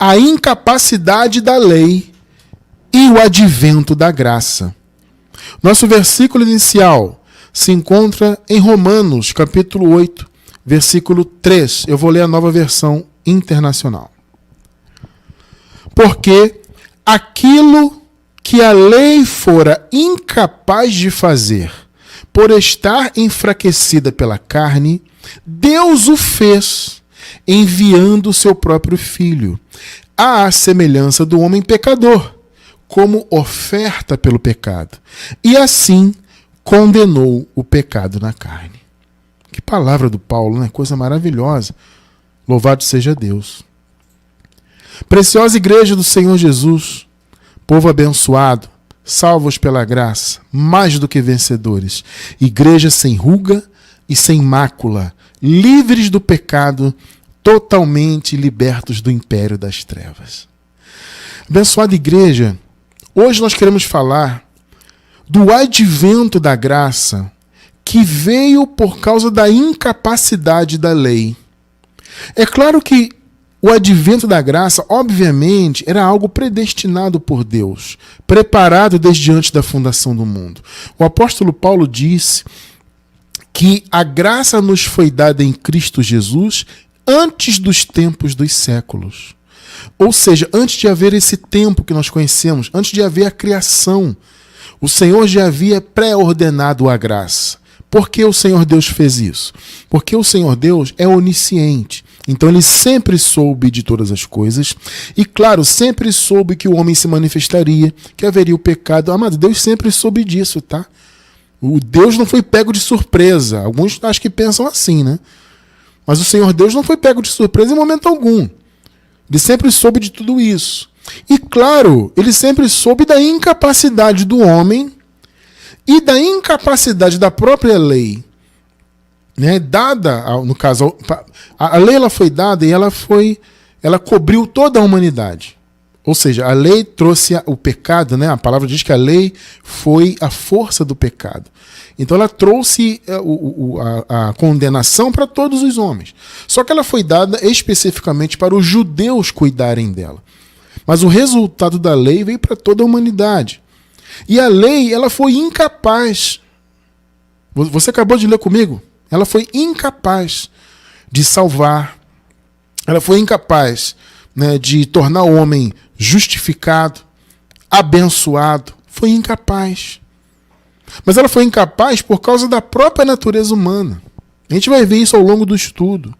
a incapacidade da lei e o advento da graça. Nosso versículo inicial se encontra em Romanos, capítulo 8, versículo 3. Eu vou ler a Nova Versão Internacional. Porque aquilo que a lei fora incapaz de fazer, por estar enfraquecida pela carne, Deus o fez, enviando o seu próprio Filho, à semelhança do homem pecador, como oferta pelo pecado. E assim condenou o pecado na carne. Que palavra do Paulo, né? Coisa maravilhosa. Louvado seja Deus. Preciosa igreja do Senhor Jesus, povo abençoado, salvos pela graça, mais do que vencedores, igreja sem ruga e sem mácula, livres do pecado, totalmente libertos do império das trevas. Abençoada igreja, hoje nós queremos falar do advento da graça que veio por causa da incapacidade da lei. É claro que o advento da graça, obviamente, era algo predestinado por Deus, preparado desde antes da fundação do mundo. O apóstolo Paulo disse que a graça nos foi dada em Cristo Jesus antes dos tempos dos séculos. Ou seja, antes de haver esse tempo que nós conhecemos, antes de haver a criação, o Senhor já havia pré-ordenado a graça. Por que o Senhor Deus fez isso? Porque o Senhor Deus é onisciente. Então ele sempre soube de todas as coisas. E claro, sempre soube que o homem se manifestaria, que haveria o pecado. Amado, Deus sempre soube disso, tá? O Deus não foi pego de surpresa. Alguns acho que pensam assim, né? Mas o Senhor Deus não foi pego de surpresa em momento algum. Ele sempre soube de tudo isso. E claro, ele sempre soube da incapacidade do homem e da incapacidade da própria lei, né? Dada, no caso, a lei ela foi dada e ela cobriu toda a humanidade. Ou seja, a lei trouxe o pecado, né? A palavra diz que a lei foi a força do pecado. Então ela trouxe a condenação para todos os homens. Só que ela foi dada especificamente para os judeus cuidarem dela. Mas o resultado da lei veio para toda a humanidade. E a lei, ela foi incapaz. Você acabou de ler comigo? Ela foi incapaz de salvar. Ela foi incapaz, né, de tornar o homem justificado, abençoado. Foi incapaz. Mas ela foi incapaz por causa da própria natureza humana. A gente vai ver isso ao longo do estudo.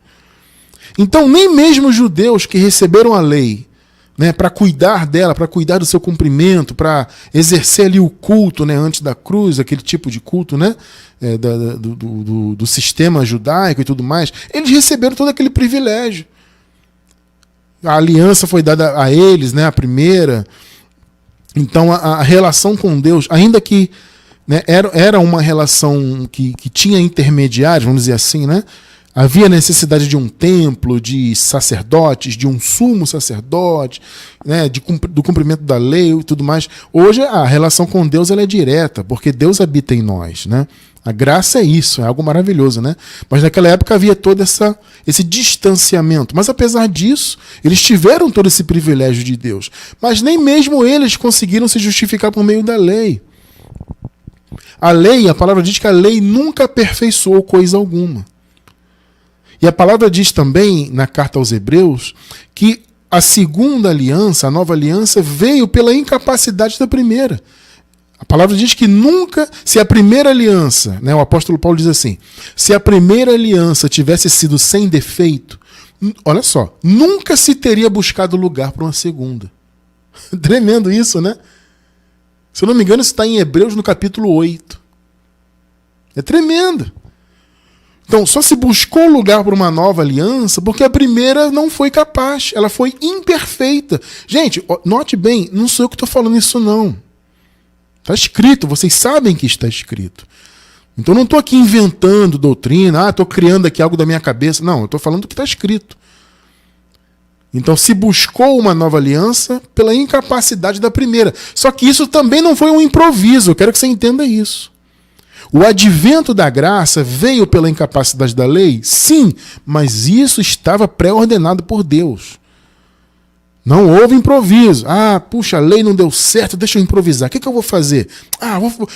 Então, nem mesmo os judeus que receberam a lei, né, para cuidar dela, para cuidar do seu cumprimento, para exercer ali o culto, né, antes da cruz, aquele tipo de culto, né, do sistema judaico e tudo mais, eles receberam todo aquele privilégio. A aliança foi dada a eles, né, a primeira. Então a relação com Deus, ainda que, né, era uma relação que tinha intermediários, vamos dizer assim, né? Havia necessidade de um templo, de sacerdotes, de um sumo sacerdote, né, do cumprimento da lei e tudo mais. Hoje a relação com Deus ela é direta, porque Deus habita em nós, né? A graça é isso, é algo maravilhoso, né? Mas naquela época havia todo esse distanciamento. Mas apesar disso, eles tiveram todo esse privilégio de Deus. Mas nem mesmo eles conseguiram se justificar por meio da lei. A lei, a palavra diz que a lei nunca aperfeiçoou coisa alguma. E a palavra diz também, na carta aos Hebreus, que a segunda aliança, a nova aliança, veio pela incapacidade da primeira. A palavra diz que nunca, se a primeira aliança, né, o apóstolo Paulo diz assim, se a primeira aliança tivesse sido sem defeito, olha só, nunca se teria buscado lugar para uma segunda. Tremendo isso, né? Se eu não me engano, isso está em Hebreus no capítulo 8. É tremendo. Então, só se buscou lugar para uma nova aliança porque a primeira não foi capaz, ela foi imperfeita. Gente, note bem, não sou eu que estou falando isso não. Está escrito, vocês sabem que está escrito. Então, não estou aqui inventando doutrina, estou criando aqui algo da minha cabeça. Não, eu estou falando do que está escrito. Então, se buscou uma nova aliança pela incapacidade da primeira. Só que isso também não foi um improviso, eu quero que você entenda isso. O advento da graça veio pela incapacidade da lei? Sim, mas isso estava pré-ordenado por Deus. Não houve improviso. Puxa, a lei não deu certo, deixa eu improvisar. O que eu vou fazer?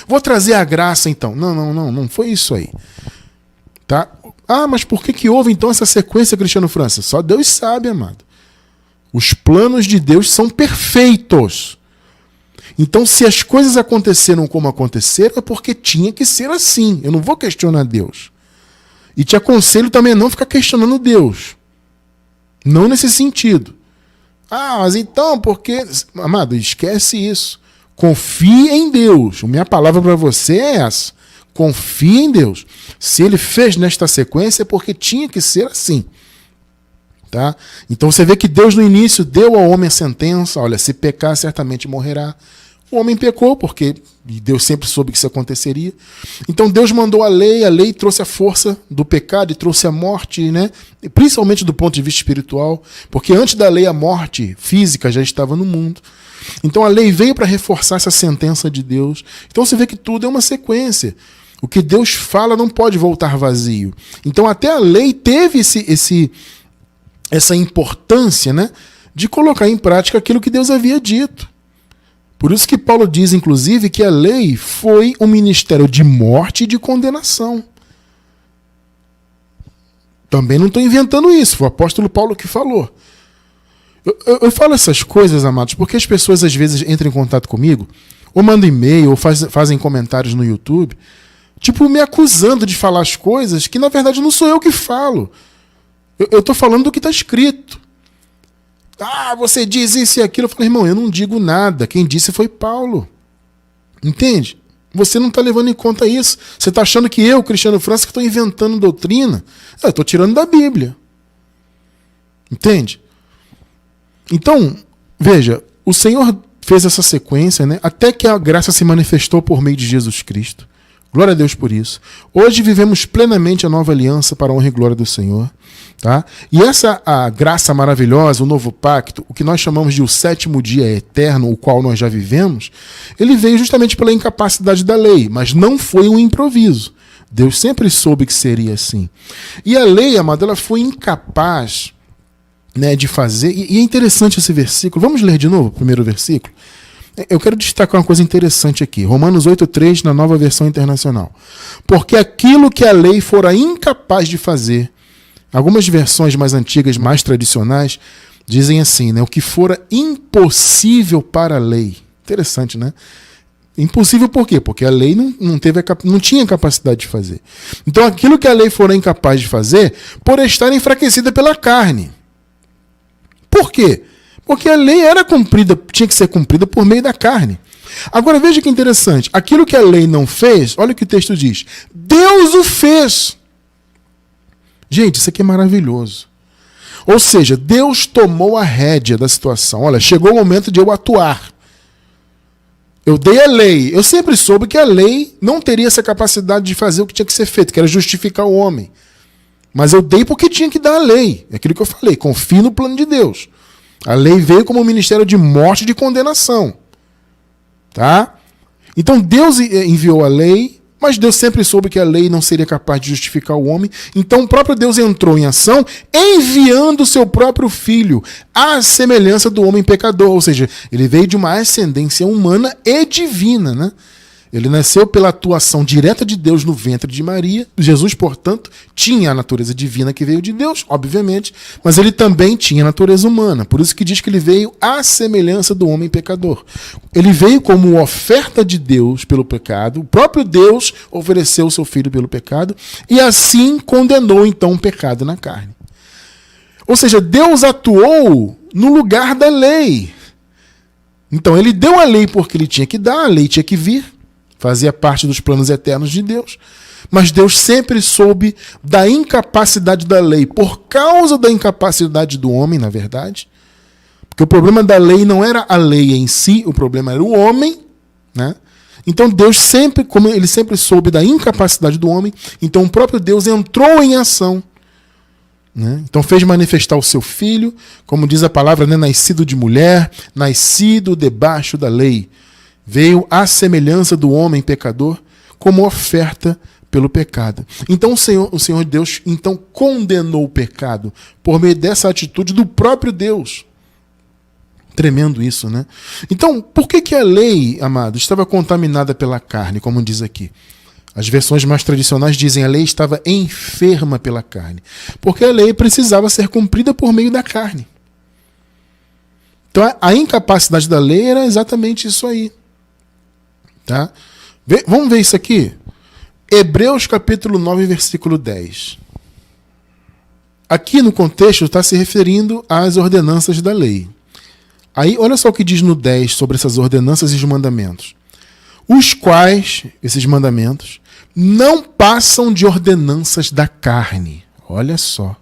Vou trazer a graça então. Não foi isso aí. Tá? Mas por que houve então essa sequência, Cristiano França? Só Deus sabe, amado. Os planos de Deus são perfeitos. Então, se as coisas aconteceram como aconteceram, é porque tinha que ser assim. Eu não vou questionar Deus. E te aconselho também a não ficar questionando Deus. Não nesse sentido. Mas então, porque... Amado, esquece isso. Confie em Deus. A minha palavra para você é essa. Confie em Deus. Se ele fez nesta sequência, é porque tinha que ser assim. Tá? Então você vê que Deus no início deu ao homem a sentença. Olha, se pecar, certamente morrerá. O homem pecou, porque Deus sempre soube que isso aconteceria. Então Deus mandou a lei trouxe a força do pecado e trouxe a morte, né? Principalmente do ponto de vista espiritual, porque antes da lei a morte física já estava no mundo. Então a lei veio para reforçar essa sentença de Deus. Então você vê que tudo é uma sequência. O que Deus fala não pode voltar vazio. Então até a lei teve essa importância, né, de colocar em prática aquilo que Deus havia dito. Por isso que Paulo diz, inclusive, que a lei foi um ministério de morte e de condenação. Também não estou inventando isso, foi o apóstolo Paulo que falou. Eu falo essas coisas, amados, porque as pessoas às vezes entram em contato comigo, ou mandam e-mail, ou fazem comentários no YouTube, tipo, me acusando de falar as coisas que, na verdade, não sou eu que falo. Eu estou falando do que está escrito. Você diz isso e aquilo. Eu falei, irmão, eu não digo nada. Quem disse foi Paulo. Entende? Você não está levando em conta isso. Você está achando que eu, Cristiano França, que estou inventando doutrina. Eu estou tirando da Bíblia. Entende? Então, veja, o Senhor fez essa sequência, né, até que a graça se manifestou por meio de Jesus Cristo. Glória a Deus por isso. Hoje vivemos plenamente a nova aliança para a honra e glória do Senhor. Tá? E a graça maravilhosa, o novo pacto, o que nós chamamos de o sétimo dia eterno, o qual nós já vivemos, ele veio justamente pela incapacidade da lei, mas não foi um improviso. Deus sempre soube que seria assim. E a lei, amado, ela foi incapaz, né, de fazer... E é interessante esse versículo. Vamos ler de novo o primeiro versículo? Eu quero destacar uma coisa interessante aqui. Romanos 8,3, na Nova Versão Internacional. Porque aquilo que a lei fora incapaz de fazer... Algumas versões mais antigas, mais tradicionais, dizem assim, né? O que fora impossível para a lei. Interessante, né? Impossível por quê? Porque a lei não tinha capacidade de fazer. Então, aquilo que a lei fora incapaz de fazer, por estar enfraquecida pela carne. Por quê? Porque a lei era cumprida, tinha que ser cumprida por meio da carne. Agora, veja que interessante. Aquilo que a lei não fez, olha o que o texto diz. Deus o fez. Gente, isso aqui é maravilhoso. Ou seja, Deus tomou a rédea da situação. Olha, chegou o momento de eu atuar. Eu dei a lei. Eu sempre soube que a lei não teria essa capacidade de fazer o que tinha que ser feito, que era justificar o homem. Mas eu dei porque tinha que dar a lei. É aquilo que eu falei. Confie no plano de Deus. A lei veio como um ministério de morte e de condenação. Tá? Então Deus enviou a lei, mas Deus sempre soube que a lei não seria capaz de justificar o homem. Então o próprio Deus entrou em ação, enviando o seu próprio filho, à semelhança do homem pecador. Ou seja, ele veio de uma ascendência humana e divina, né? Ele nasceu pela atuação direta de Deus no ventre de Maria. Jesus, portanto, tinha a natureza divina que veio de Deus, obviamente, mas ele também tinha a natureza humana. Por isso que diz que ele veio à semelhança do homem pecador. Ele veio como oferta de Deus pelo pecado. O próprio Deus ofereceu o seu filho pelo pecado e assim condenou então o pecado na carne. Ou seja, Deus atuou no lugar da lei. Então ele deu a lei porque ele tinha que dar, a lei tinha que vir. Fazia parte dos planos eternos de Deus. Mas Deus sempre soube da incapacidade da lei, por causa da incapacidade do homem, na verdade. Porque o problema da lei não era a lei em si, o problema era o homem, né? Então Deus sempre, como ele sempre soube da incapacidade do homem, então o próprio Deus entrou em ação. Né? Então fez manifestar o seu filho, como diz a palavra, né? Nascido de mulher, nascido debaixo da lei. Veio à semelhança do homem pecador como oferta pelo pecado. Então o Senhor Deus então condenou o pecado por meio dessa atitude do próprio Deus. Tremendo isso, né? Então, por que a lei, amado, estava contaminada pela carne, como diz aqui? As versões mais tradicionais dizem a lei estava enferma pela carne. Porque a lei precisava ser cumprida por meio da carne. Então, a incapacidade da lei era exatamente isso aí. Tá? Vamos ver isso aqui? Hebreus capítulo 9, versículo 10. Aqui no contexto está se referindo às ordenanças da lei. Aí, olha só o que diz no 10 sobre essas ordenanças e os mandamentos. Os quais, esses mandamentos, não passam de ordenanças da carne. Olha só.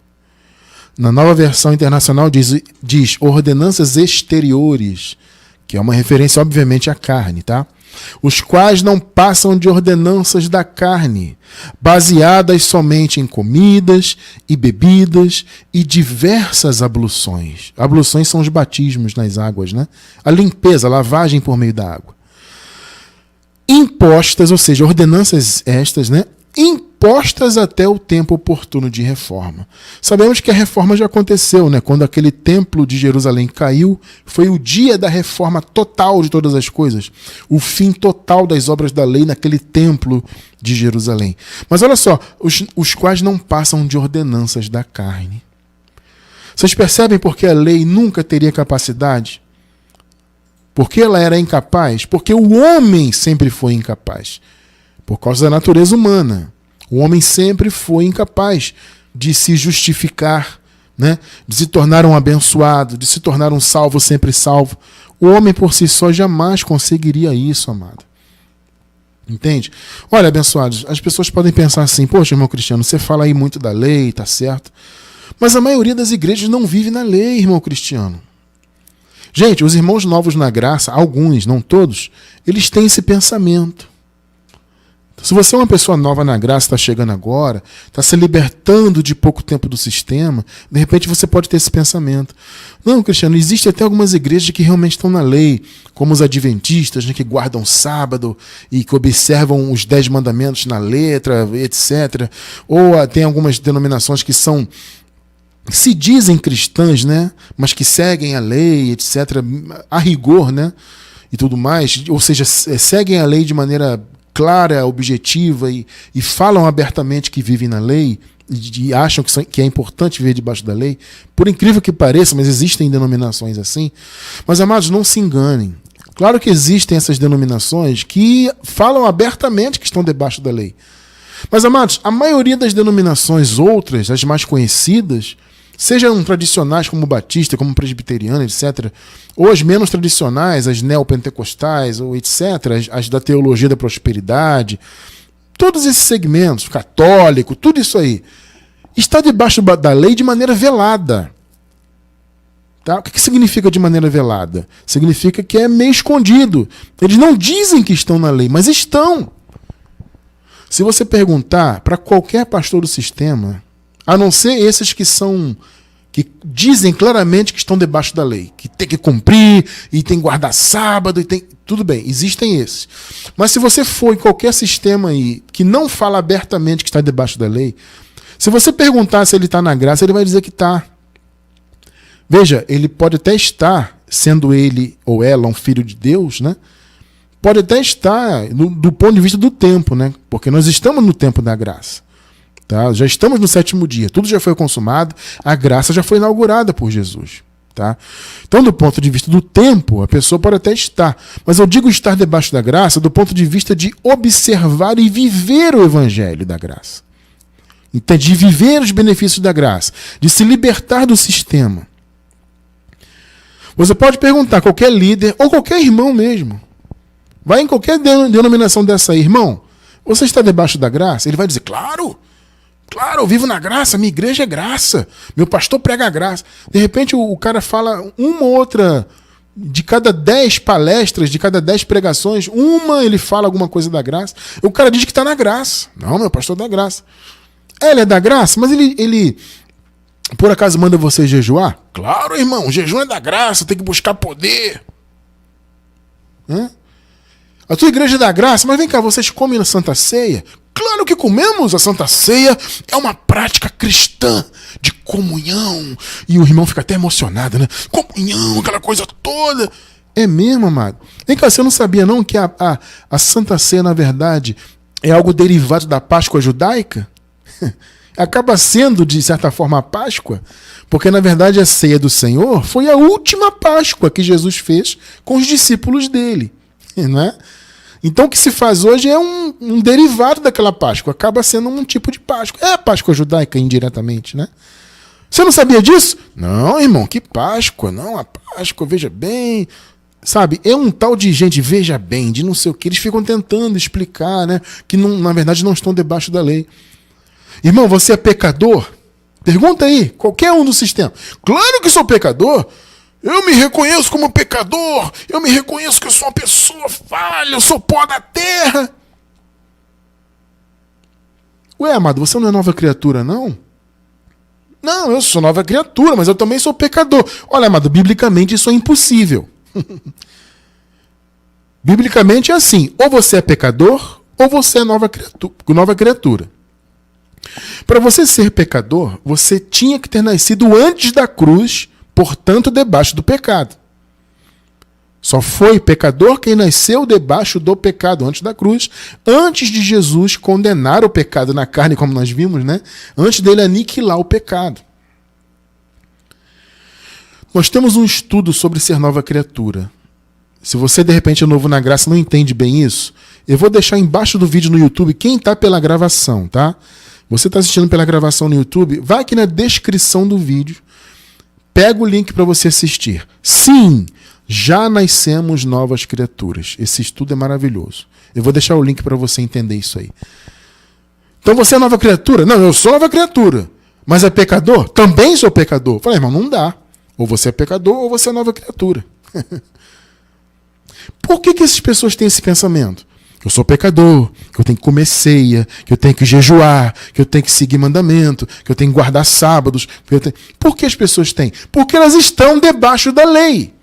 Na Nova Versão Internacional diz ordenanças exteriores, que é uma referência, obviamente, à carne, tá? Os quais não passam de ordenanças da carne, baseadas somente em comidas e bebidas e diversas abluções. Abluções são os batismos nas águas, né? A limpeza, a lavagem por meio da água. Impostas, ou seja, ordenanças estas, né? Impostas até o tempo oportuno de reforma. Sabemos que a reforma já aconteceu, né? Quando aquele templo de Jerusalém caiu, foi o dia da reforma total de todas as coisas. O fim total das obras da lei naquele templo de Jerusalém. Mas olha só, os quais não passam de ordenanças da carne. Vocês percebem por que a lei nunca teria capacidade? Porque ela era incapaz? Porque o homem sempre foi incapaz. Por causa da natureza humana. O homem sempre foi incapaz de se justificar, né? De se tornar um abençoado, de se tornar um salvo sempre salvo. O homem por si só jamais conseguiria isso, amado. Entende? Olha, abençoados, as pessoas podem pensar assim, poxa, irmão Cristiano, você fala aí muito da lei, tá certo? Mas a maioria das igrejas não vive na lei, irmão Cristiano. Gente, os irmãos novos na graça, alguns, não todos, eles têm esse pensamento. Se você é uma pessoa nova na graça, está chegando agora, está se libertando de pouco tempo do sistema, de repente você pode ter esse pensamento. Não, Cristiano, existe até algumas igrejas que realmente estão na lei, como os adventistas, né, que guardam sábado e que observam os 10 mandamentos na letra, etc. Ou tem algumas denominações que se dizem cristãs, né, mas que seguem a lei, etc., a rigor, né, e tudo mais, ou seja, seguem a lei de maneira clara, objetiva e falam abertamente que vivem na lei e acham que é importante viver debaixo da lei. Por incrível que pareça, mas existem denominações assim. Mas, amados, não se enganem. Claro que existem essas denominações que falam abertamente que estão debaixo da lei. Mas, amados, a maioria das denominações outras, as mais conhecidas, sejam tradicionais como batista, como presbiteriana, etc., ou as menos tradicionais, as neopentecostais, ou etc., as da teologia da prosperidade, todos esses segmentos, católico, tudo isso aí, está debaixo da lei de maneira velada. Tá? O que significa de maneira velada? Significa que é meio escondido. Eles não dizem que estão na lei, mas estão. Se você perguntar para qualquer pastor do sistema, a não ser esses que dizem claramente que estão debaixo da lei, que tem que cumprir, e tem que guardar sábado, e tem. Tudo bem, existem esses. Mas se você for em qualquer sistema aí que não fala abertamente que está debaixo da lei, se você perguntar se ele está na graça, ele vai dizer que está. Veja, ele pode até estar, sendo ele ou ela um filho de Deus, né? Pode até estar do ponto de vista do tempo, né? Porque nós estamos no tempo da graça. Tá? Já estamos no 7º dia, tudo já foi consumado, a graça já foi inaugurada por Jesus. Tá? Então, do ponto de vista do tempo, a pessoa pode até estar, mas eu digo estar debaixo da graça do ponto de vista de observar e viver o evangelho da graça. Entende? De viver os benefícios da graça, de se libertar do sistema. Você pode perguntar a qualquer líder ou qualquer irmão mesmo, vai em qualquer denominação dessa aí, irmão, você está debaixo da graça? Ele vai dizer, claro, eu vivo na graça, minha igreja é graça, meu pastor prega a graça. De repente o cara fala uma ou outra, de cada 10 palestras, de cada 10 pregações, ele fala alguma coisa da graça. O cara diz que está na graça. Não, meu pastor é da graça. Ele é da graça, mas ele por acaso manda você jejuar? Claro, irmão, jejum é da graça, tem que buscar poder. A tua igreja é da graça, mas vem cá, vocês comem na Santa Ceia? Claro que comemos. A Santa Ceia é uma prática cristã de comunhão. E o irmão fica até emocionado, né? Comunhão, aquela coisa toda. É mesmo, amado? Vem cá, você não sabia não que a Santa Ceia, na verdade, é algo derivado da Páscoa judaica? Acaba sendo, de certa forma, a Páscoa, porque, na verdade, a ceia do Senhor foi a última Páscoa que Jesus fez com os discípulos dele. Não é? Então, o que se faz hoje é um derivado daquela Páscoa. Acaba sendo um tipo de Páscoa. É a Páscoa judaica, indiretamente, né? Você não sabia disso? Não, irmão, que Páscoa? Não, a Páscoa, veja bem... Sabe, é um tal de gente, veja bem, de não sei o que, eles ficam tentando explicar, né, que não, na verdade não estão debaixo da lei. Irmão, você é pecador? Pergunta aí, qualquer um do sistema. Claro que sou pecador. Eu me reconheço como pecador. Eu me reconheço que eu sou uma pessoa falha, eu sou pó da terra. Ué, amado, você não é nova criatura, não? Não, eu sou nova criatura, mas eu também sou pecador. Olha, amado, biblicamente isso é impossível. Biblicamente é assim, ou você é pecador, ou você é nova criatura. Para você ser pecador, você tinha que ter nascido antes da cruz, portanto, debaixo do pecado. Só foi pecador quem nasceu debaixo do pecado, antes da cruz, antes de Jesus condenar o pecado na carne, como nós vimos, né? Antes dele aniquilar o pecado. Nós temos um estudo sobre ser nova criatura. Se você, de repente, é novo na graça e não entende bem isso, eu vou deixar embaixo do vídeo no YouTube quem está pela gravação, tá? Você está assistindo pela gravação no YouTube, vai aqui na descrição do vídeo, pega o link para você assistir. Sim, já nascemos novas criaturas. Esse estudo é maravilhoso. Eu vou deixar o link para você entender isso aí. Então você é nova criatura? Não, eu sou nova criatura. Mas é pecador? Também sou pecador. Falei, irmão, não dá. Ou você é pecador ou você é nova criatura. Por que essas pessoas têm esse pensamento? Que eu sou pecador, que eu tenho que comer ceia, que eu tenho que jejuar, que eu tenho que seguir mandamento, que eu tenho que guardar sábados. Por que as pessoas têm? Porque elas estão debaixo da lei.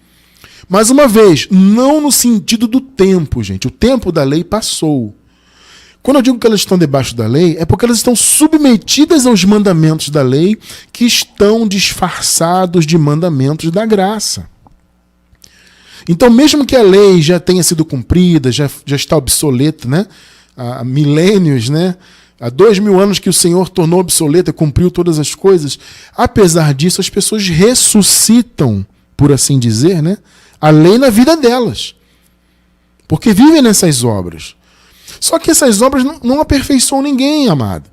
Mais uma vez, não no sentido do tempo, gente. O tempo da lei passou. Quando eu digo que elas estão debaixo da lei, é porque elas estão submetidas aos mandamentos da lei que estão disfarçados de mandamentos da graça. Então, mesmo que a lei já tenha sido cumprida, já está obsoleta, né? Há milênios, né? Há 2000 anos que o Senhor tornou obsoleta, cumpriu todas as coisas, apesar disso, as pessoas ressuscitam, por assim dizer, né? A lei na vida delas. Porque vivem nessas obras. Só que essas obras não aperfeiçoam ninguém, amado.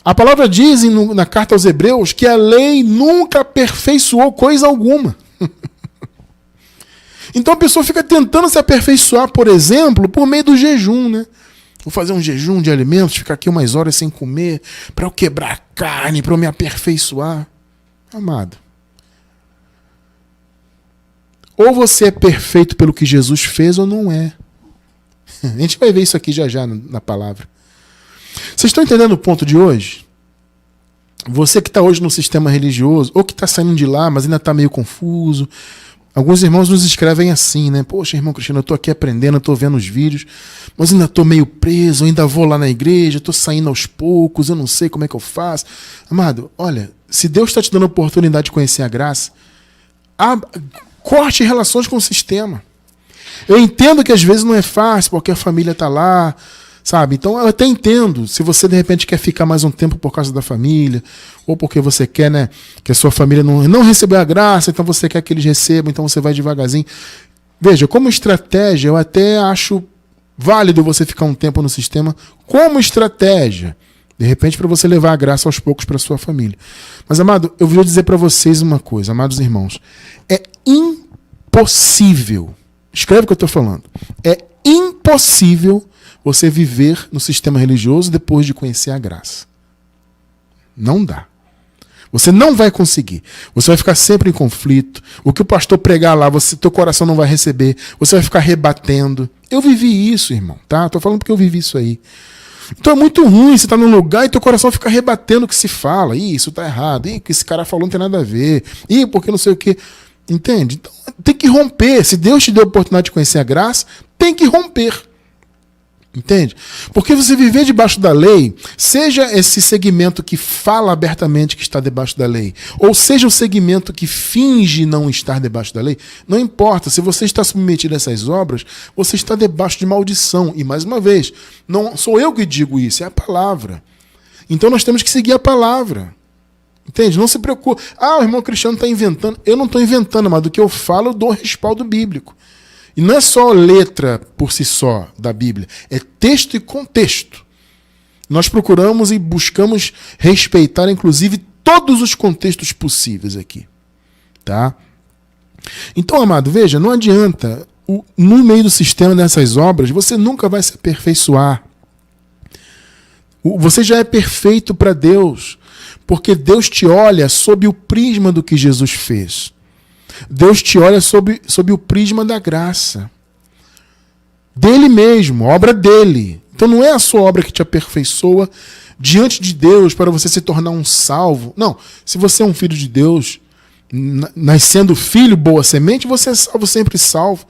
A palavra diz na carta aos Hebreus que a lei nunca aperfeiçoou coisa alguma. Então a pessoa fica tentando se aperfeiçoar, por exemplo, por meio do jejum, né? Vou fazer um jejum de alimentos, ficar aqui umas horas sem comer, para eu quebrar a carne, para eu me aperfeiçoar. Amado. Ou você é perfeito pelo que Jesus fez ou não é. A gente vai ver isso aqui já na palavra. Vocês estão entendendo o ponto de hoje? Você que está hoje no sistema religioso, ou que está saindo de lá, mas ainda está meio confuso. Alguns irmãos nos escrevem assim, né? Poxa, irmão Cristiano, eu estou aqui aprendendo, eu estou vendo os vídeos, mas ainda estou meio preso, eu ainda vou lá na igreja, estou saindo aos poucos, eu não sei como é que eu faço. Amado, olha, se Deus está te dando a oportunidade de conhecer a graça, corte relações com o sistema. Eu entendo que às vezes não é fácil, porque a família está lá, sabe? Então eu até entendo, se você de repente quer ficar mais um tempo por causa da família, ou porque você quer, né, que a sua família não recebeu a graça, então você quer que eles recebam, então você vai devagarzinho. Veja, como estratégia, eu até acho válido você ficar um tempo no sistema como estratégia, de repente para você levar a graça aos poucos para sua família. Mas, amado, eu vou dizer para vocês uma coisa, amados irmãos, é impossível, escreve o que eu estou falando, é impossível você viver no sistema religioso depois de conhecer a graça. Não dá. Você não vai conseguir. Você vai ficar sempre em conflito. O que o pastor pregar lá, teu coração não vai receber. Você vai ficar rebatendo. Eu vivi isso, irmão, tá? Tô falando porque eu vivi isso aí. Então é muito ruim você estar num lugar e teu coração fica rebatendo o que se fala. Ih, isso tá errado. Ih, o que esse cara falou não tem nada a ver. Ih, porque não sei o quê. Entende? Então tem que romper. Se Deus te deu a oportunidade de conhecer a graça, tem que romper. Entende? Porque você viver debaixo da lei, seja esse segmento que fala abertamente que está debaixo da lei, ou seja o segmento que finge não estar debaixo da lei, não importa. Se você está submetido a essas obras, você está debaixo de maldição. E mais uma vez, não sou eu que digo isso, é a palavra. Então nós temos que seguir a palavra. Entende? Não se preocupe. O irmão Cristiano está inventando. Eu não estou inventando, mas do que eu falo, eu dou respaldo bíblico. E não é só letra por si só da Bíblia, é texto e contexto. Nós procuramos e buscamos respeitar, inclusive, todos os contextos possíveis aqui. Tá? Então, amado, veja, não adianta, no meio do sistema dessas obras, você nunca vai se aperfeiçoar. Você já é perfeito para Deus, porque Deus te olha sob o prisma do que Jesus fez. Deus te olha sob o prisma da graça. Dele mesmo, obra dele. Então não é a sua obra que te aperfeiçoa diante de Deus para você se tornar um salvo. Não, se você é um filho de Deus, nascendo filho, boa semente, você é salvo, sempre salvo.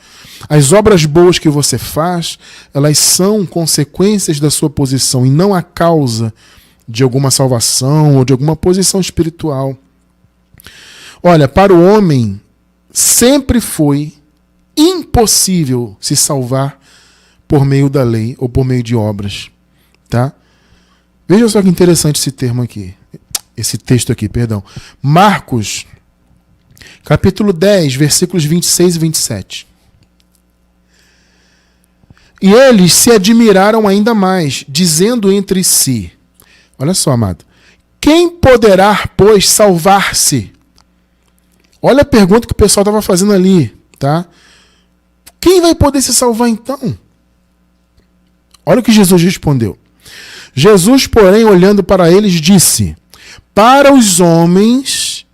As obras boas que você faz, elas são consequências da sua posição e não a causa de alguma salvação ou de alguma posição espiritual. Olha, para o homem sempre foi impossível se salvar por meio da lei ou por meio de obras, tá? Veja só que interessante esse termo aqui, esse texto aqui, perdão. Marcos, capítulo 10, versículos 26 e 27. E eles se admiraram ainda mais, dizendo entre si, olha só, amado, quem poderá, pois, salvar-se? Olha a pergunta que o pessoal estava fazendo ali, tá? Quem vai poder se salvar então? Olha o que Jesus respondeu. Jesus, porém, olhando para eles, disse: para os homens,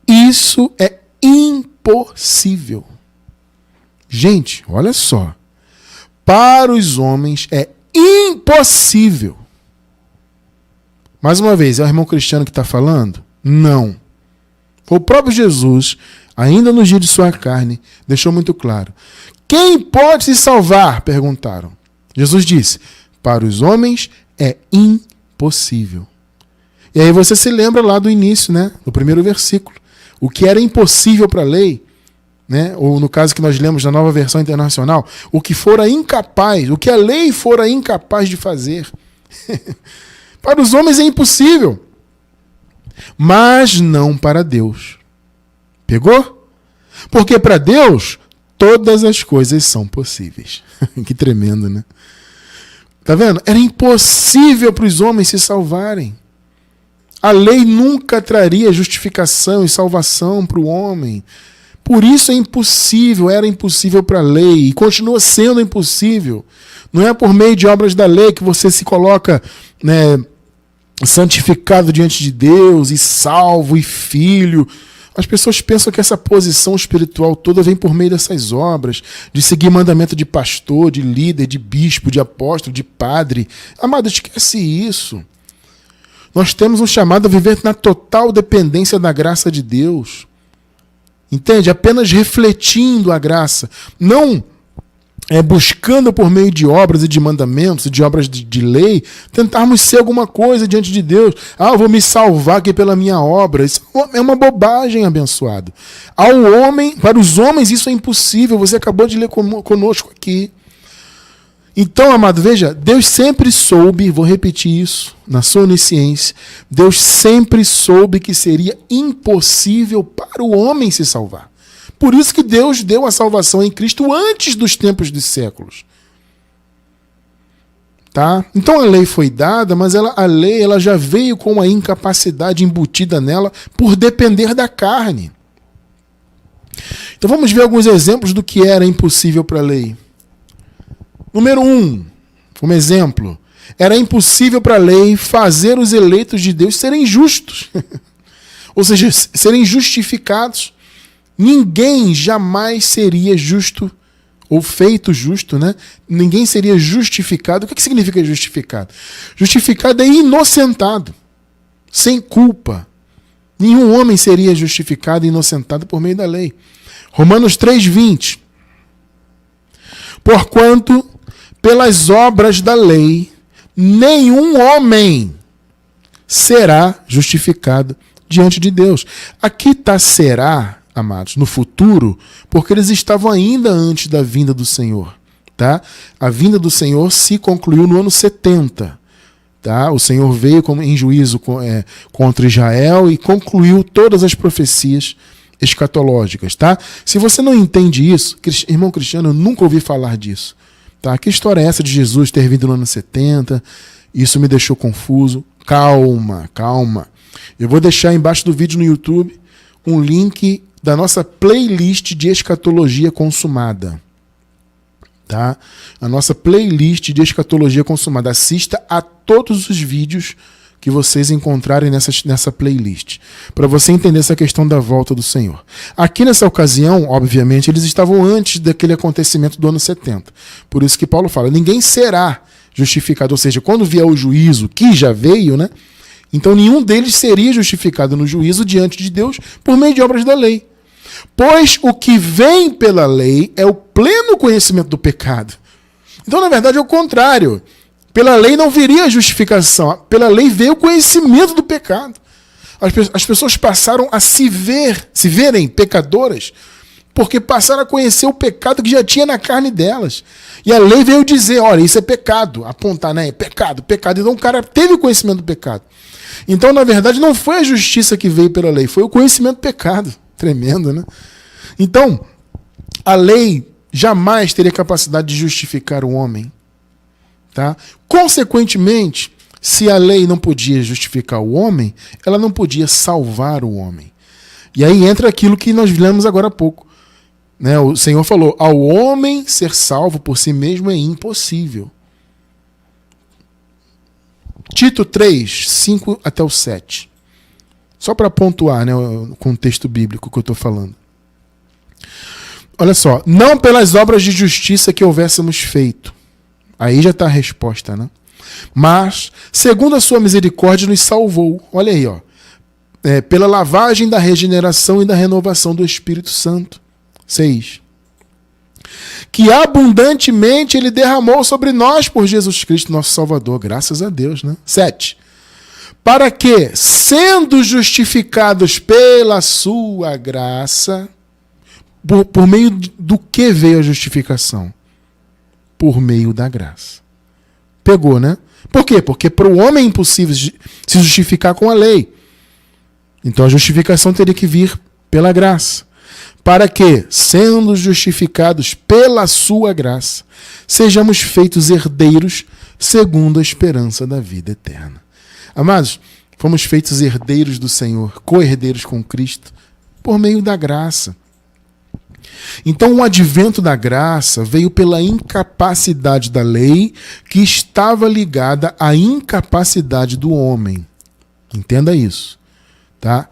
isso é impossível. Gente, olha só. Para os homens é impossível. Mais uma vez, é o irmão Cristiano que está falando? Não. O próprio Jesus, ainda no dia de sua carne, deixou muito claro. Quem pode se salvar? Perguntaram. Jesus disse, para os homens é impossível. E aí você se lembra lá do início, né? Do primeiro versículo. O que era impossível para a lei, né? Ou no caso que nós lemos na Nova Versão Internacional, o que fora incapaz, o que a lei fora incapaz de fazer. Para os homens é impossível. Mas não para Deus. Pegou? Porque para Deus, todas as coisas são possíveis. Que tremendo, né? Tá vendo? Era impossível para os homens se salvarem. A lei nunca traria justificação e salvação para o homem. Por isso é impossível, era impossível para a lei e continua sendo impossível. Não é por meio de obras da lei que você se coloca, né, santificado diante de Deus e salvo e filho. As pessoas pensam que essa posição espiritual toda vem por meio dessas obras, de seguir mandamento de pastor, de líder, de bispo, de apóstolo, de padre. Amado, esquece isso. Nós temos um chamado a viver na total dependência da graça de Deus. Entende? Apenas refletindo a graça. Não buscando por meio de obras e de mandamentos e de obras de lei, tentarmos ser alguma coisa diante de Deus. Eu vou me salvar aqui pela minha obra. Isso é uma bobagem, abençoado. Para os homens isso é impossível. Você acabou de ler conosco aqui. Então, amado, veja, Deus sempre soube, vou repetir isso, na sua onisciência, Deus sempre soube que seria impossível para o homem se salvar. Por isso que Deus deu a salvação em Cristo antes dos tempos dos séculos. Tá? Então a lei foi dada, mas a lei ela já veio com a incapacidade embutida nela por depender da carne. Então vamos ver alguns exemplos do que era impossível para a lei. Número 1, como exemplo, era impossível para a lei fazer os eleitos de Deus serem justos. Ou seja, serem justificados. Ninguém jamais seria justo, ou feito justo, né? Ninguém seria justificado. O que significa justificado? Justificado é inocentado, sem culpa. Nenhum homem seria justificado e inocentado por meio da lei. Romanos 3:20. Porquanto, pelas obras da lei, nenhum homem será justificado diante de Deus. Aqui está será, amados, no futuro, porque eles estavam ainda antes da vinda do Senhor. Tá? A vinda do Senhor se concluiu no ano 70. Tá? O Senhor veio em juízo contra Israel e concluiu todas as profecias escatológicas. Tá? Se você não entende isso, irmão Cristiano, eu nunca ouvi falar disso. Tá? Que história é essa de Jesus ter vindo no ano 70? Isso me deixou confuso. Calma, calma. Eu vou deixar embaixo do vídeo no YouTube um link da nossa playlist de escatologia consumada. Tá? A nossa playlist de escatologia consumada. Assista a todos os vídeos que vocês encontrarem nessa playlist, para você entender essa questão da volta do Senhor. Aqui nessa ocasião, obviamente, eles estavam antes daquele acontecimento do ano 70. Por isso que Paulo fala, ninguém será justificado, ou seja, quando vier o juízo, que já veio, né? Então nenhum deles seria justificado no juízo diante de Deus por meio de obras da lei. Pois o que vem pela lei é o pleno conhecimento do pecado. Então, na verdade, é o contrário. Pela lei não viria a justificação. Pela lei veio o conhecimento do pecado. As pessoas passaram a se verem pecadoras, porque passaram a conhecer o pecado que já tinha na carne delas. E a lei veio dizer, olha, isso é pecado. Apontar, né? Pecado, pecado. Então o cara teve o conhecimento do pecado. Então, na verdade, não foi a justiça que veio pela lei, foi o conhecimento do pecado. Tremendo, né? Então, a lei jamais teria capacidade de justificar o homem. Tá? Consequentemente, se a lei não podia justificar o homem, ela não podia salvar o homem. E aí entra aquilo que nós lemos agora há pouco. Né? O Senhor falou, ao homem ser salvo por si mesmo é impossível. Tito 3, 5 até o 7. Só para pontuar, né, o contexto bíblico que eu estou falando. Olha só, não pelas obras de justiça que houvéssemos feito. Aí já está a resposta, né? Mas, segundo a sua misericórdia, nos salvou. Olha aí, ó. Pela lavagem da regeneração e da renovação do Espírito Santo. 6. Que abundantemente Ele derramou sobre nós por Jesus Cristo, nosso Salvador. Graças a Deus, né? 7. Para que, sendo justificados pela sua graça, por meio do que veio a justificação? Por meio da graça. Pegou, né? Por quê? Porque para o homem é impossível se justificar com a lei. Então a justificação teria que vir pela graça. Para que, sendo justificados pela sua graça, sejamos feitos herdeiros segundo a esperança da vida eterna. Amados, fomos feitos herdeiros do Senhor, co-herdeiros com Cristo, por meio da graça. Então o advento da graça veio pela incapacidade da lei que estava ligada à incapacidade do homem. Entenda isso. Tá?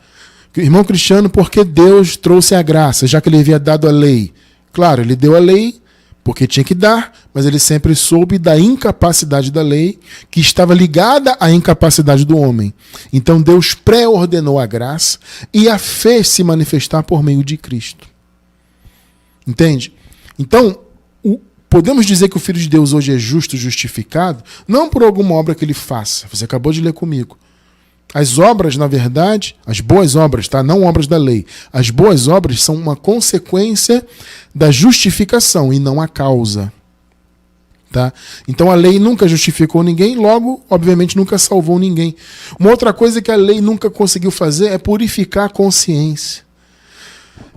Irmão Cristiano, porque Deus trouxe a graça, já que Ele havia dado a lei? Claro, Ele deu a lei porque tinha que dar, mas Ele sempre soube da incapacidade da lei que estava ligada à incapacidade do homem. Então Deus pré-ordenou a graça e a fez se manifestar por meio de Cristo. Entende? Então, podemos dizer que o Filho de Deus hoje é justo, justificado, não por alguma obra que ele faça. Você acabou de ler comigo. As obras, na verdade, as boas obras, tá? Não obras da lei. As boas obras são uma consequência da justificação e não a causa. Tá? Então a lei nunca justificou ninguém, logo, obviamente, nunca salvou ninguém. Uma outra coisa que a lei nunca conseguiu fazer é purificar a consciência.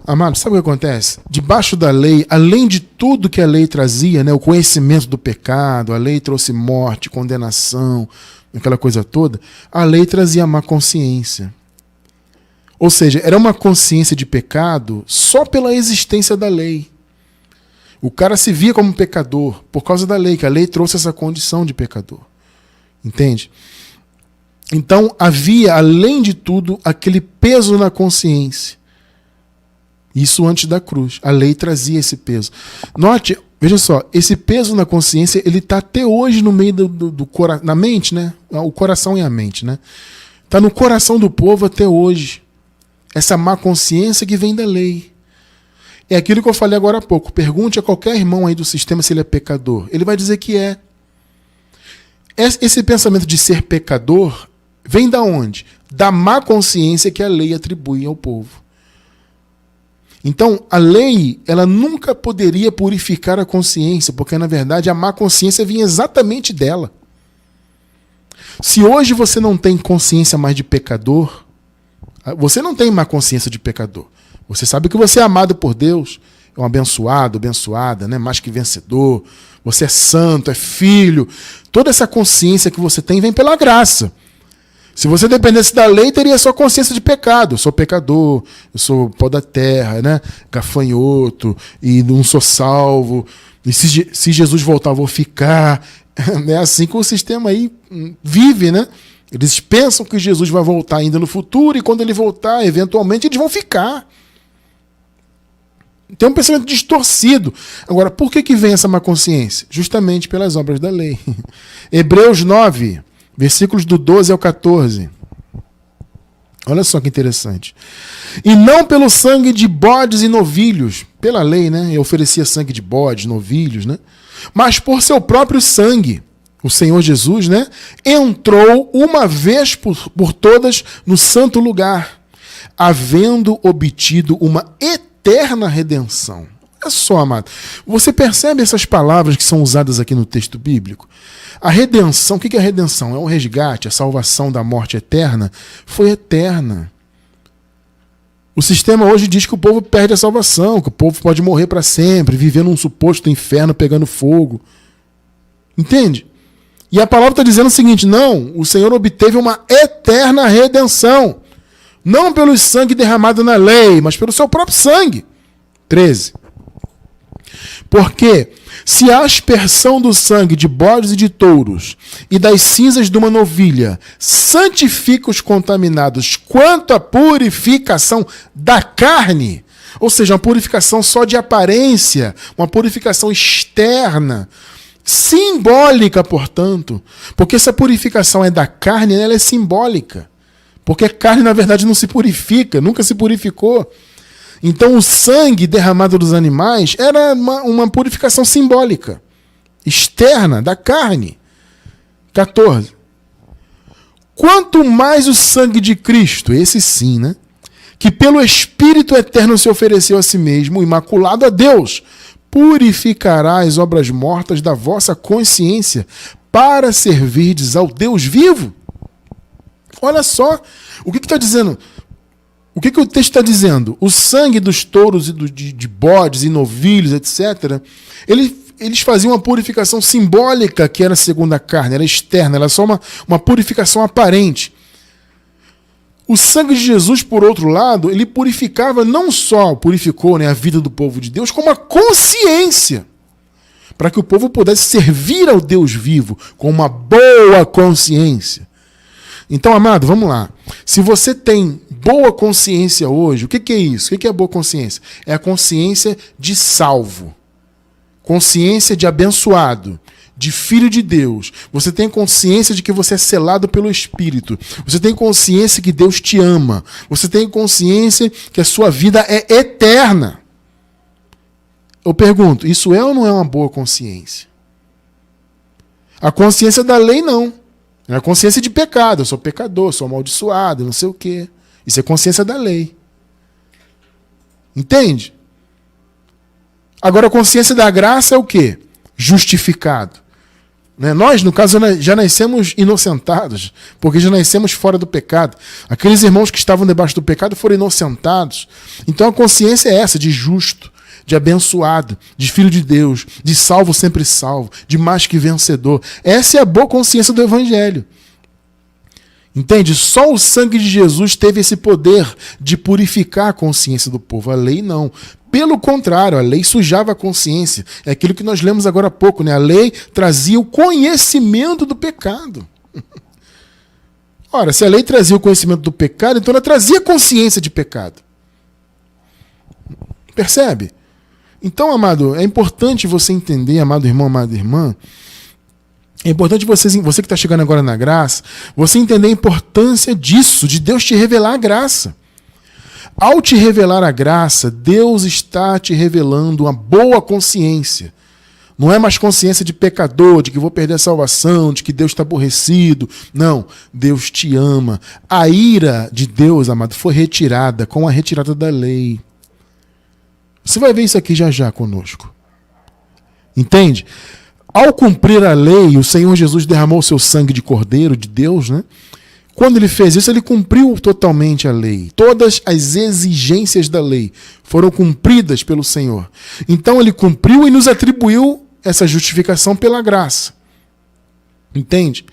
Amado, sabe o que acontece? Debaixo da lei, além de tudo que a lei trazia, né, o conhecimento do pecado, a lei trouxe morte, condenação, aquela coisa toda, a lei trazia má consciência. Ou seja, era uma consciência de pecado só pela existência da lei. O cara se via como pecador por causa da lei, que a lei trouxe essa condição de pecador. Entende? Então havia, além de tudo, aquele peso na consciência. Isso antes da cruz. A lei trazia esse peso. Note, veja só, esse peso na consciência, ele está até hoje no meio do coração, na mente, né? O coração e a mente, né? Está no coração do povo até hoje. Essa má consciência que vem da lei. É aquilo que eu falei agora há pouco. Pergunte a qualquer irmão aí do sistema se ele é pecador. Ele vai dizer que é. Esse pensamento de ser pecador vem da onde? Da má consciência que a lei atribui ao povo. Então, a lei, ela nunca poderia purificar a consciência, porque, na verdade, a má consciência vinha exatamente dela. Se hoje você não tem consciência mais de pecador, você não tem má consciência de pecador. Você sabe que você é amado por Deus, é um abençoado, abençoada, né? Mais que vencedor. Você é santo, é filho. Toda essa consciência que você tem vem pela graça. Se você dependesse da lei, teria só consciência de pecado. Eu sou pecador, eu sou pó da terra, né? Gafanhoto, e não sou salvo. E se Jesus voltar, eu vou ficar. É assim que o sistema aí vive, né? Eles pensam que Jesus vai voltar ainda no futuro, e quando ele voltar, eventualmente, eles vão ficar. Tem um pensamento distorcido. Agora, por que vem essa má consciência? Justamente pelas obras da lei. Hebreus 9, versículos do 12 ao 14. Olha só que interessante. E não pelo sangue de bodes e novilhos, pela lei, né? Eu oferecia sangue de bodes, novilhos, né? Mas por seu próprio sangue, o Senhor Jesus, né? Entrou uma vez por todas no santo lugar, havendo obtido uma eterna redenção. Olha só, amado. Você percebe essas palavras que são usadas aqui no texto bíblico? A redenção, o que é a redenção? É um resgate, a salvação da morte eterna foi eterna. O sistema hoje diz que o povo perde a salvação, que o povo pode morrer para sempre, viver num suposto inferno pegando fogo. Entende? E a palavra está dizendo o seguinte: não, o Senhor obteve uma eterna redenção. Não pelo sangue derramado na lei, mas pelo seu próprio sangue. 13. Porque se a aspersão do sangue de bodes e de touros e das cinzas de uma novilha santifica os contaminados quanto à purificação da carne, ou seja, uma purificação só de aparência, uma purificação externa, simbólica, portanto, porque essa purificação é da carne, ela é simbólica. Porque a carne, na verdade, não se purifica, nunca se purificou. Então, o sangue derramado dos animais era uma purificação simbólica, externa, da carne. 14. Quanto mais o sangue de Cristo, esse sim, né? Que pelo Espírito Eterno se ofereceu a si mesmo, imaculado a Deus, purificará as obras mortas da vossa consciência para servirdes ao Deus vivo. Olha só, o que está dizendo? O que o texto está dizendo? O sangue dos touros e de bodes e novilhos, etc., eles faziam uma purificação simbólica que era segundo a carne, era externa, era só uma purificação aparente. O sangue de Jesus, por outro lado, ele purificava, não só purificou, né, a vida do povo de Deus, como a consciência, para que o povo pudesse servir ao Deus vivo com uma boa consciência. Então, amado, vamos lá. Se você tem boa consciência hoje, o que é isso? O que é boa consciência? É a consciência de salvo, consciência de abençoado, de filho de Deus. Você tem consciência de que você é selado pelo Espírito. Você tem consciência que Deus te ama. Você tem consciência que a sua vida é eterna. Eu pergunto, isso é ou não é uma boa consciência? A consciência da lei, não. É a consciência de pecado. Eu sou pecador, sou amaldiçoado, não sei o quê. Isso é consciência da lei. Entende? Agora, a consciência da graça é o quê? Justificado. Né? Nós, no caso, já nascemos inocentados, porque já nascemos fora do pecado. Aqueles irmãos que estavam debaixo do pecado foram inocentados. Então, a consciência é essa, de justo, de abençoado, de filho de Deus, de salvo sempre salvo, de mais que vencedor. Essa é a boa consciência do Evangelho. Entende? Só o sangue de Jesus teve esse poder de purificar a consciência do povo. A lei não. Pelo contrário, a lei sujava a consciência. É aquilo que nós lemos agora há pouco, né? A lei trazia o conhecimento do pecado. Ora, se a lei trazia o conhecimento do pecado, então ela trazia consciência de pecado. Percebe? Então, amado, é importante você entender, amado irmão, amada irmã, é importante você que está chegando agora na graça, você entender a importância disso, de Deus te revelar a graça. Ao te revelar a graça, Deus está te revelando uma boa consciência. Não é mais consciência de pecador, de que vou perder a salvação, de que Deus está aborrecido. Não, Deus te ama. A ira de Deus, amado, foi retirada com a retirada da lei. Você vai ver isso aqui já já conosco. Entende? Ao cumprir a lei, o Senhor Jesus derramou o seu sangue de cordeiro de Deus, né? Quando ele fez isso, ele cumpriu totalmente a lei. Todas as exigências da lei foram cumpridas pelo Senhor. Então ele cumpriu e nos atribuiu essa justificação pela graça. Entende?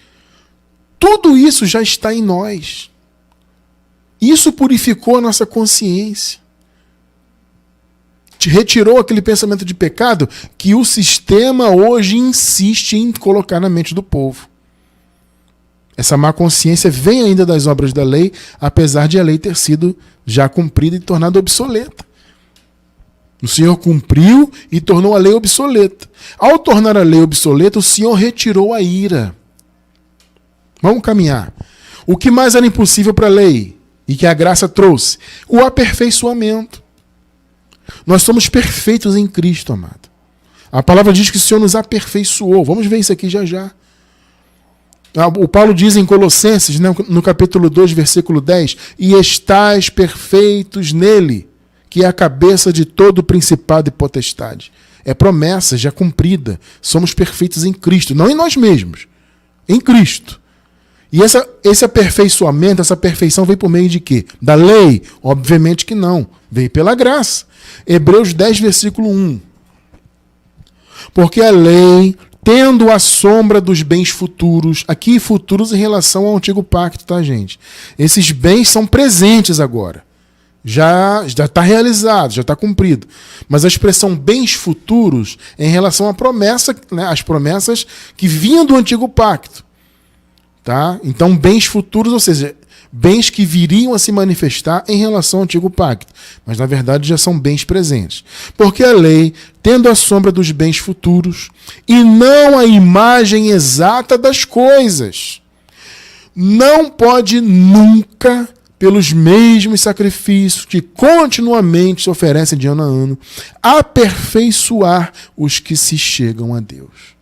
Tudo isso já está em nós. Isso purificou a nossa consciência. Te retirou aquele pensamento de pecado que o sistema hoje insiste em colocar na mente do povo. Essa má consciência vem ainda das obras da lei, apesar de a lei ter sido já cumprida e tornada obsoleta. O Senhor cumpriu e tornou a lei obsoleta. Ao tornar a lei obsoleta, o Senhor retirou a ira. Vamos caminhar. O que mais era impossível para a lei e que a graça trouxe? O aperfeiçoamento. Nós somos perfeitos em Cristo, amado. A palavra diz que o Senhor nos aperfeiçoou. Vamos ver isso aqui já já. O Paulo diz em Colossenses, né, no capítulo 2, versículo 10, e estais perfeitos nele, que é a cabeça de todo principado e potestade. É promessa já cumprida. Somos perfeitos em Cristo, não em nós mesmos, em Cristo. E esse aperfeiçoamento, essa perfeição veio por meio de quê? Da lei? Obviamente que não. Veio pela graça. Hebreus 10, versículo 1. Porque a lei, tendo a sombra dos bens futuros, aqui futuros em relação ao antigo pacto, tá, gente? Esses bens são presentes agora. Já está realizado, já está cumprido. Mas a expressão bens futuros é em relação à promessa, né, as promessas que vinham do antigo pacto. Tá? Então, bens futuros, ou seja, bens que viriam a se manifestar em relação ao antigo pacto. Mas, na verdade, já são bens presentes. Porque a lei, tendo a sombra dos bens futuros, e não a imagem exata das coisas, não pode nunca, pelos mesmos sacrifícios que continuamente se oferecem de ano a ano, aperfeiçoar os que se chegam a Deus.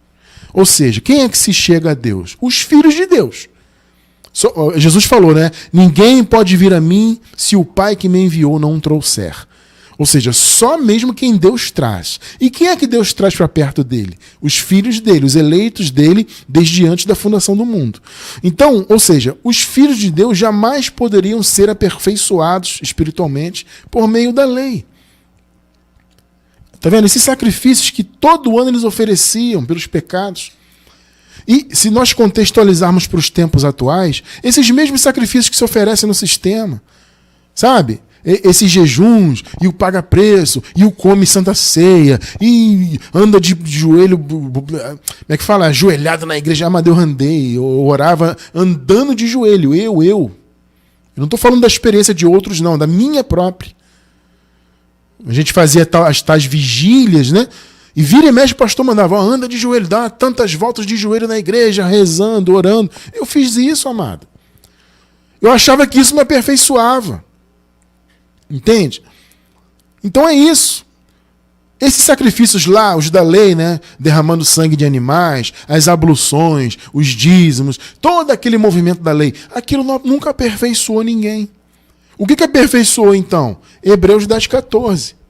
Ou seja, quem é que se chega a Deus? Os filhos de Deus. Jesus falou, né? Ninguém pode vir a mim se o Pai que me enviou não o trouxer. Ou seja, só mesmo quem Deus traz. E quem é que Deus traz para perto dele? Os filhos dele, os eleitos dele, desde antes da fundação do mundo. Então, ou seja, os filhos de Deus jamais poderiam ser aperfeiçoados espiritualmente por meio da lei. Está vendo? Esses sacrifícios que todo ano eles ofereciam pelos pecados. E se nós contextualizarmos para os tempos atuais, esses mesmos sacrifícios que se oferecem no sistema, sabe? Esses jejuns, e o paga-preço, e o come Santa Ceia, e anda de joelho, como é que fala? Ajoelhado na igreja. Ah, mas eu andei, eu orava andando de joelho, eu. Eu não estou falando da experiência de outros, não, da minha própria. A gente fazia as tais vigílias, né? E vira e mexe o pastor mandava, anda de joelho, dá tantas voltas de joelho na igreja, rezando, orando. Eu fiz isso, amado. Eu achava que isso me aperfeiçoava. Entende? Então é isso. Esses sacrifícios lá, os da lei, né? Derramando sangue de animais, as abluções, os dízimos, todo aquele movimento da lei, aquilo nunca aperfeiçoou ninguém. O que aperfeiçoou então? Hebreus 10, 14.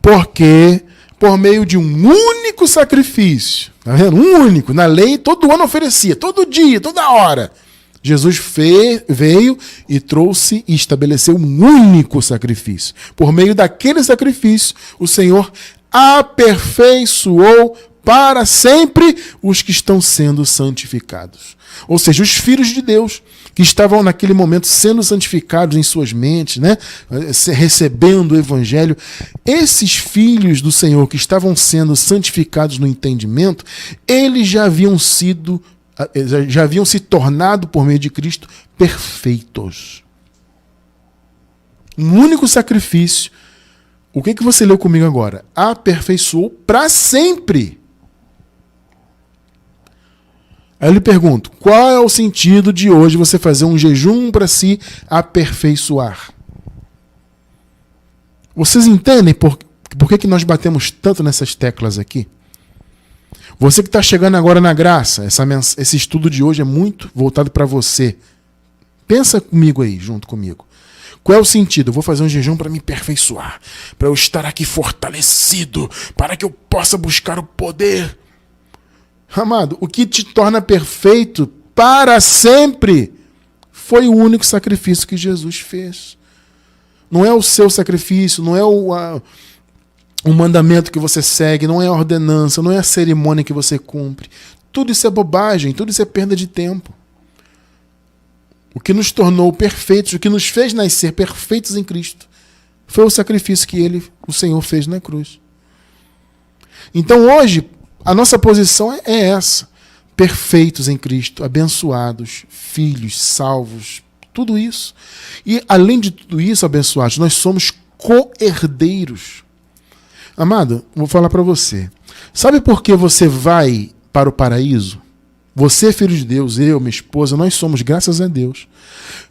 Porque, por meio de um único sacrifício, tá vendo? Um único, na lei todo ano oferecia, todo dia, toda hora. Jesus veio e trouxe e estabeleceu um único sacrifício. Por meio daquele sacrifício, o Senhor aperfeiçoou para sempre os que estão sendo santificados. Ou seja, os filhos de Deus que estavam naquele momento sendo santificados em suas mentes, né? Recebendo o evangelho. Esses filhos do Senhor que estavam sendo santificados no entendimento, eles já haviam se tornado por meio de Cristo perfeitos. Um único sacrifício. O que você leu comigo agora? Aperfeiçoou para sempre. Aí eu lhe pergunto, qual é o sentido de hoje você fazer um jejum para se aperfeiçoar? Vocês entendem por que nós batemos tanto nessas teclas aqui? Você que está chegando agora na graça, esse estudo de hoje é muito voltado para você. Pensa comigo aí, junto comigo. Qual é o sentido? Eu vou fazer um jejum para me aperfeiçoar, para eu estar aqui fortalecido, para que eu possa buscar o poder. Amado, o que te torna perfeito para sempre foi o único sacrifício que Jesus fez. Não é o seu sacrifício, não é o mandamento que você segue, não é a ordenança, não é a cerimônia que você cumpre. Tudo isso é bobagem, tudo isso é perda de tempo. O que nos tornou perfeitos, o que nos fez nascer perfeitos em Cristo, foi o sacrifício que o Senhor fez na cruz. Então hoje, a nossa posição é essa. Perfeitos em Cristo, abençoados, filhos, salvos, tudo isso. E além de tudo isso, abençoados, nós somos co-herdeiros. Amado, vou falar para você. Sabe por que você vai para o paraíso? Você, filho de Deus, eu, minha esposa, nós somos, graças a Deus.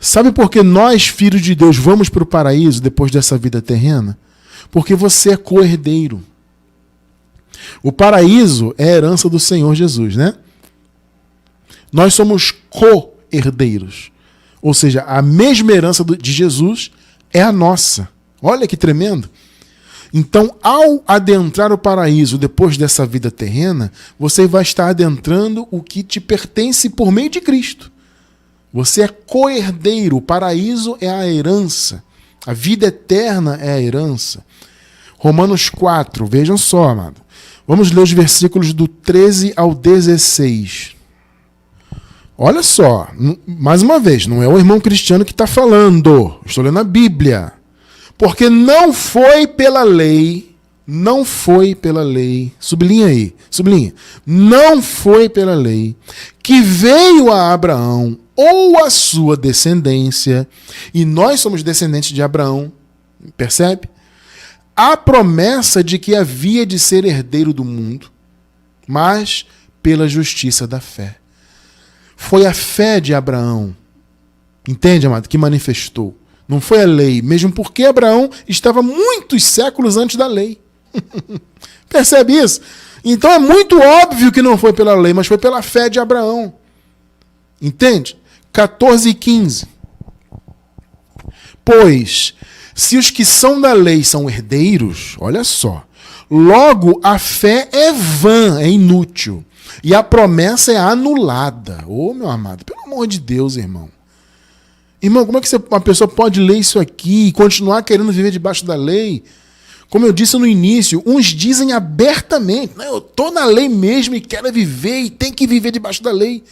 Sabe por que nós, filhos de Deus, vamos para o paraíso depois dessa vida terrena? Porque você é co-herdeiro. O paraíso é a herança do Senhor Jesus, né? Nós somos co-herdeiros. Ou seja, a mesma herança de Jesus é a nossa. Olha que tremendo. Então, ao adentrar o paraíso depois dessa vida terrena, você vai estar adentrando o que te pertence por meio de Cristo. Você é co-herdeiro. O paraíso é a herança. A vida eterna é a herança. Romanos 4, vejam só, amado. Vamos ler os versículos do 13 ao 16. Olha só, mais uma vez, não é o irmão Cristiano que está falando. Estou lendo a Bíblia. Porque não foi pela lei, sublinha aí, sublinha, não foi pela lei que veio a Abraão ou a sua descendência, e nós somos descendentes de Abraão, percebe? A promessa de que havia de ser herdeiro do mundo, mas pela justiça da fé. Foi a fé de Abraão, entende, amado, que manifestou. Não foi a lei, mesmo porque Abraão estava muitos séculos antes da lei. Percebe isso? Então é muito óbvio que não foi pela lei, mas foi pela fé de Abraão. Entende? 14 e 15. Pois, se os que são da lei são herdeiros, olha só, logo a fé é vã, é inútil, e a promessa é anulada. Ô, meu amado, pelo amor de Deus, irmão. Irmão, como é que uma pessoa pode ler isso aqui e continuar querendo viver debaixo da lei? Como eu disse no início, uns dizem abertamente, eu estou na lei mesmo e quero viver e tem que viver debaixo da lei.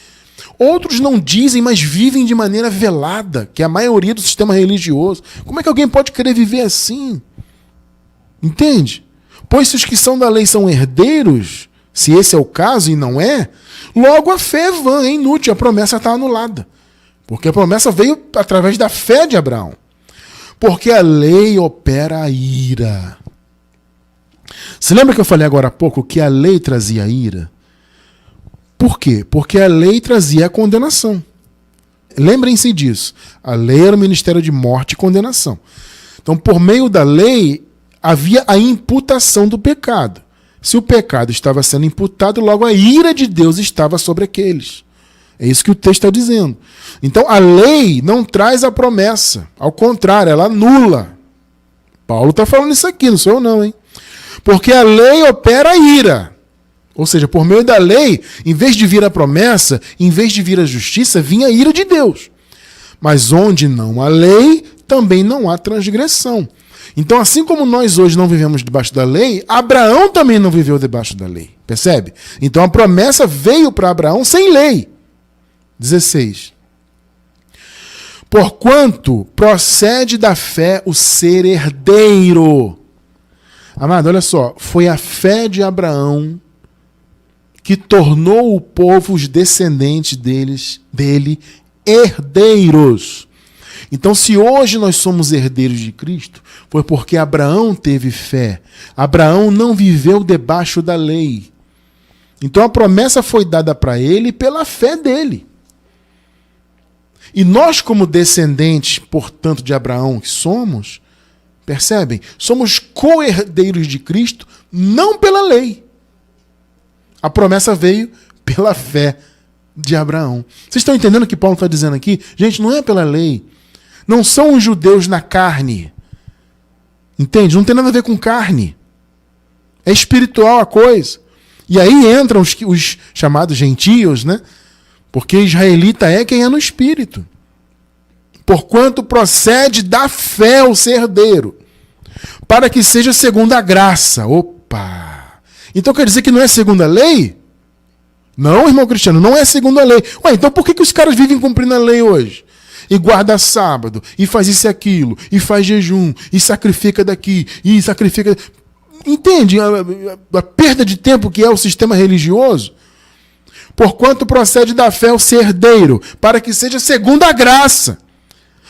Outros não dizem, mas vivem de maneira velada, que é a maioria do sistema religioso. Como é que alguém pode querer viver assim? Entende? Pois se os que são da lei são herdeiros, se esse é o caso e não é, logo a fé é vã, é inútil, a promessa está anulada. Porque a promessa veio através da fé de Abraão. Porque a lei opera a ira. Você lembra que eu falei agora há pouco que a lei trazia ira? Por quê? Porque a lei trazia a condenação. Lembrem-se disso. A lei era o ministério de morte e condenação. Então, por meio da lei, havia a imputação do pecado. Se o pecado estava sendo imputado, logo a ira de Deus estava sobre aqueles. É isso que o texto está dizendo. Então, a lei não traz a promessa. Ao contrário, ela anula. Paulo está falando isso aqui, não sou eu não, hein? Porque a lei opera a ira. Ou seja, por meio da lei, em vez de vir a promessa, em vez de vir a justiça, vinha a ira de Deus. Mas onde não há lei, também não há transgressão. Então, assim como nós hoje não vivemos debaixo da lei, Abraão também não viveu debaixo da lei. Percebe? Então, a promessa veio para Abraão sem lei. 16. Porquanto procede da fé o ser herdeiro. Amado, olha só. Foi a fé de Abraão que tornou o povo, os descendentes dele, herdeiros. Então, se hoje nós somos herdeiros de Cristo, foi porque Abraão teve fé. Abraão não viveu debaixo da lei. Então a promessa foi dada para ele pela fé dele. E nós, como descendentes, portanto, de Abraão que somos, percebem? Somos co-herdeiros de Cristo, não pela lei. A promessa veio pela fé de Abraão. Vocês estão entendendo o que Paulo está dizendo aqui? Gente, não é pela lei. Não são os judeus na carne. Entende? Não tem nada a ver com carne. É espiritual a coisa. E aí entram os chamados gentios, né? Porque israelita é quem é no espírito. Porquanto procede da fé o ser herdeiro, para que seja segundo a graça. Opa! Então quer dizer que não é segundo a lei? Não, irmão Cristiano, não é segundo a lei. Ué, então por que os caras vivem cumprindo a lei hoje? E guarda sábado, e faz isso e aquilo, e faz jejum, e sacrifica daqui, e sacrifica... Entende a perda de tempo que é o sistema religioso? Porquanto procede da fé o ser herdeiro, para que seja segundo a graça,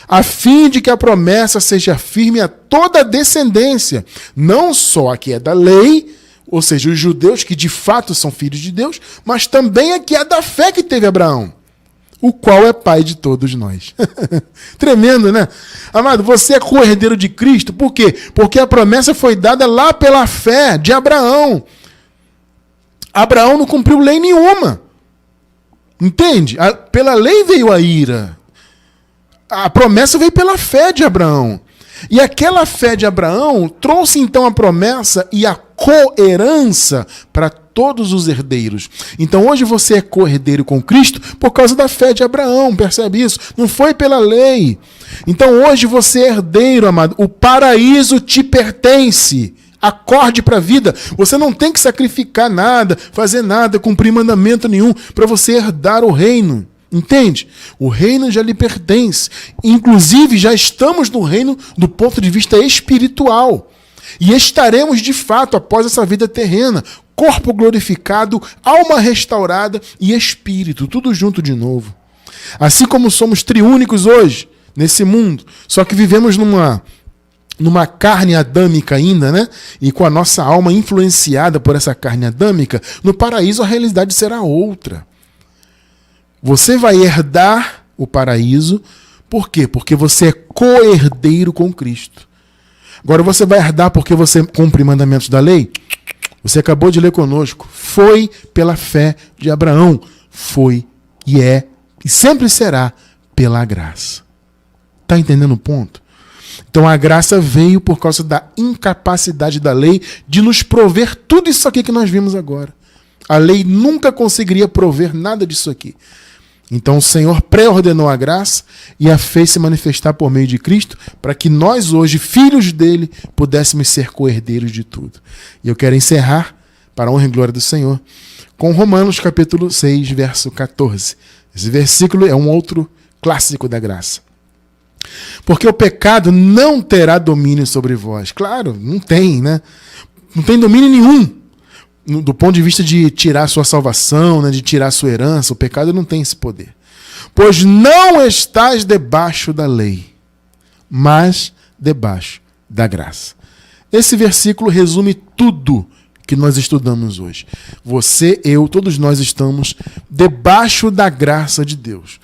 a fim de que a promessa seja firme a toda a descendência, não só a que é da lei, ou seja, os judeus que de fato são filhos de Deus, mas também a que é da fé que teve Abraão, o qual é pai de todos nós. Tremendo, né? Amado, você é co-herdeiro de Cristo, por quê? Porque a promessa foi dada lá pela fé de Abraão. Abraão não cumpriu lei nenhuma. Entende? Pela lei veio a ira. A promessa veio pela fé de Abraão. E aquela fé de Abraão trouxe então a promessa e a co-herança para todos os herdeiros. Então hoje você é co-herdeiro com Cristo por causa da fé de Abraão, percebe isso? Não foi pela lei. Então hoje você é herdeiro, amado. O paraíso te pertence. Acorde para a vida. Você não tem que sacrificar nada, fazer nada, cumprir mandamento nenhum para você herdar o reino. Entende? O reino já lhe pertence. Inclusive, já estamos no reino do ponto de vista espiritual. E estaremos, de fato, após essa vida terrena. Corpo glorificado, alma restaurada e espírito. Tudo junto de novo. Assim como somos triúnicos hoje, nesse mundo. Só que vivemos numa carne adâmica ainda, né? E com a nossa alma influenciada por essa carne adâmica, no paraíso a realidade será outra. Você vai herdar o paraíso, por quê? Porque você é co-herdeiro com Cristo. Agora você vai herdar porque você cumpre mandamentos da lei? Você acabou de ler conosco. Foi pela fé de Abraão. Foi e é e sempre será pela graça. Está entendendo o ponto? Então a graça veio por causa da incapacidade da lei de nos prover tudo isso aqui que nós vimos agora. A lei nunca conseguiria prover nada disso aqui. Então o Senhor pré-ordenou a graça e a fez se manifestar por meio de Cristo para que nós hoje, filhos dele, pudéssemos ser co-herdeiros de tudo. E eu quero encerrar, para a honra e glória do Senhor, com Romanos capítulo 6, verso 14. Esse versículo é um outro clássico da graça. Porque o pecado não terá domínio sobre vós. Claro, não tem, né? Não tem domínio nenhum. Do ponto de vista de tirar sua salvação, né, de tirar sua herança, o pecado não tem esse poder. Pois não estás debaixo da lei, mas debaixo da graça. Esse versículo resume tudo que nós estudamos hoje. Você, eu, todos nós estamos debaixo da graça de Deus.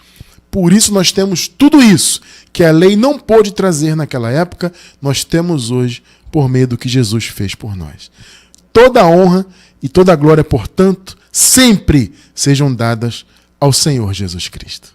Por isso nós temos tudo isso que a lei não pôde trazer naquela época, nós temos hoje por meio do que Jesus fez por nós. Toda a honra e toda a glória, portanto, sempre sejam dadas ao Senhor Jesus Cristo.